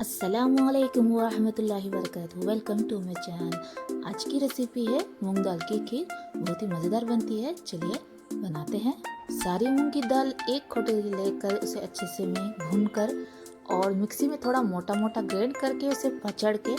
अस्सलामुअलैकुम वरहमतुल्लाहि वबरकातुहू। Welcome to my channel. आज की रेसिपी है मूंग दाल की खीर। बहुत ही मज़ेदार बनती है। चलिए बनाते हैं। सारी मूंग की दाल एक कटोरी लेकर उसे अच्छे से मैं भूनकर और मिक्सी में थोड़ा मोटा मोटा ग्राइंड करके उसे पचड़ के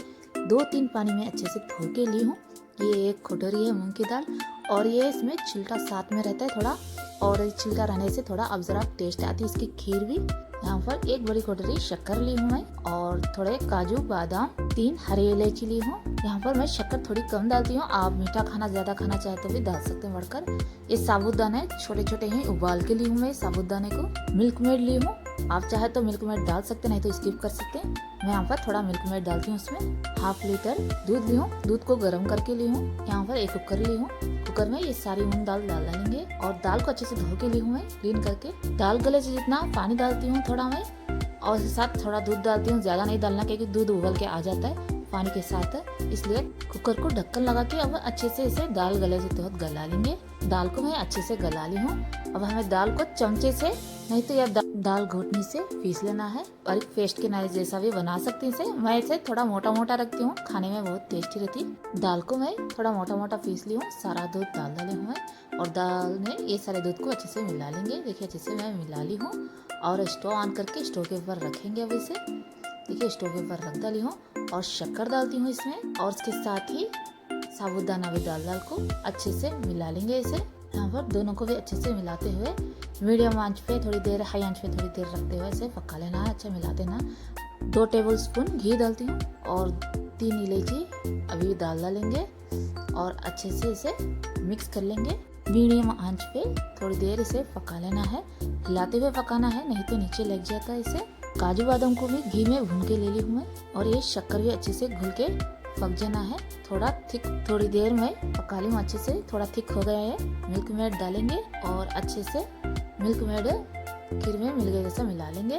2-3 पानी में अच्छे से धो के ली हूँ। ये एक कटोरी है मूंग की दाल और ये इसमें छिलका साथ में रहता है थोड़ा, और छिलका रहने से थोड़ा अब ज़रा टेस्ट आती है इसकी खीर भी। यहाँ पर एक बड़ी कटोरी शक्कर ली हूँ मैं और थोड़े काजू बादाम, 3 हरी इलायची ली हूँ। यहाँ पर मैं शक्कर थोड़ी कम डालती हूँ। आप मीठा खाना ज्यादा खाना चाहे तो भी डाल सकते हैं बढ़कर। ये साबुदाने छोटे छोटे ही उबाल के ली हूँ मैं साबुदाने को। मिल्क मेड ली हूँ, आप चाहे तो मिल्क मेड डाल सकते नहीं तो स्किप कर सकते हैं। मैं यहाँ पर थोड़ा मिल्क मेड डालती हूँ उसमें। हाफ लीटर दूध ली हूँ, दूध को गर्म करके ली हूँ। यहाँ पर एक कुकर ली हूँ, कुकर में ये सारी मूंग दाल डाल डालेंगे और दाल को अच्छे से धो के ली हूँ मैं क्लीन करके। दाल गले से जितना पानी डालती हूँ थोड़ा मैं, और उसके साथ थोड़ा दूध डालती हूँ। ज्यादा नहीं डालना क्योंकि दूध उबल के आ जाता है पानी के साथ, इसलिए कुकर को ढक्कन लगा के अब अच्छे से इसे दाल गले से तो गला लेंगे। दाल को मैं अच्छे से गला ली हूँ। अब हमें दाल को चमचे से नहीं तो या दाल घोटनी से पीस लेना है और एक पेस्ट के नारे जैसा भी बना सकते हैं इसे। मैं इसे थोड़ा मोटा मोटा रखती हूँ, खाने में बहुत टेस्टी रहती है। दाल को मैं थोड़ा मोटा मोटा पीस ली हूँ। सारा दूध डाल डाले हुए और दाल में ये सारे दूध को अच्छे से मिला लेंगे। देखिए अच्छे से मैं मिला ली हूँ और स्टोव ऑन करके स्टोव के ऊपर रखेंगे। अब इसे देखिए स्टोव के ऊपर रख डाली हूँ और शक्कर डालती हूँ इसमें और उसके साथ ही साबुदाना भी डाल को अच्छे से मिला लेंगे इसे। यहाँ पर दोनों को भी अच्छे से मिलाते हुए मीडियम आंच पे थोड़ी देर, हाई आंच पे थोड़ी देर रखते हुए इसे पका लेना है। अच्छा मिला देना। 2 टेबल स्पून घी डालती हूँ और 3 इलायची अभी भी डालेंगे और अच्छे से इसे मिक्स कर लेंगे। मीडियम आंच पे थोड़ी देर इसे पका लेना है, हिलाते हुए पकाना है नहीं तो नीचे लग जाता है इसे। काजू बादाम को भी घी में भून के ले ली हूँ मैं और ये शक्कर भी अच्छे से घुल के पक जाना है। थोड़ा थिक थोड़ी देर में पका ली हूँ अच्छे से, थोड़ा थिक हो गया है। मिल्क मेड डालेंगे और अच्छे से मिल्क मेड खीर में मिल गए जैसा मिला लेंगे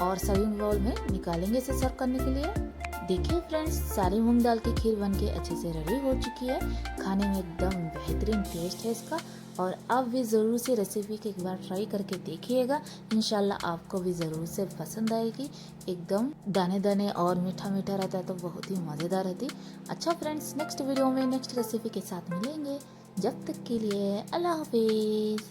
और सर्विंग बाउल में निकालेंगे इसे सर्व करने के लिए। देखिए फ्रेंड्स, सारी मूंग दाल की खीर बनके अच्छे से रेडी हो चुकी है। खाने में एकदम बेहतरीन टेस्ट है इसका और आप भी ज़रूर से रेसिपी के एक बार ट्राई करके देखिएगा। इंशाल्लाह आपको भी ज़रूर से पसंद आएगी। एकदम दाने दाने और मीठा मीठा रहता है तो बहुत ही मज़ेदार रहती। अच्छा फ्रेंड्स, नेक्स्ट वीडियो में नेक्स्ट रेसिपी के साथ मिलेंगे। जब तक के लिए अल्लाह हाफिज़।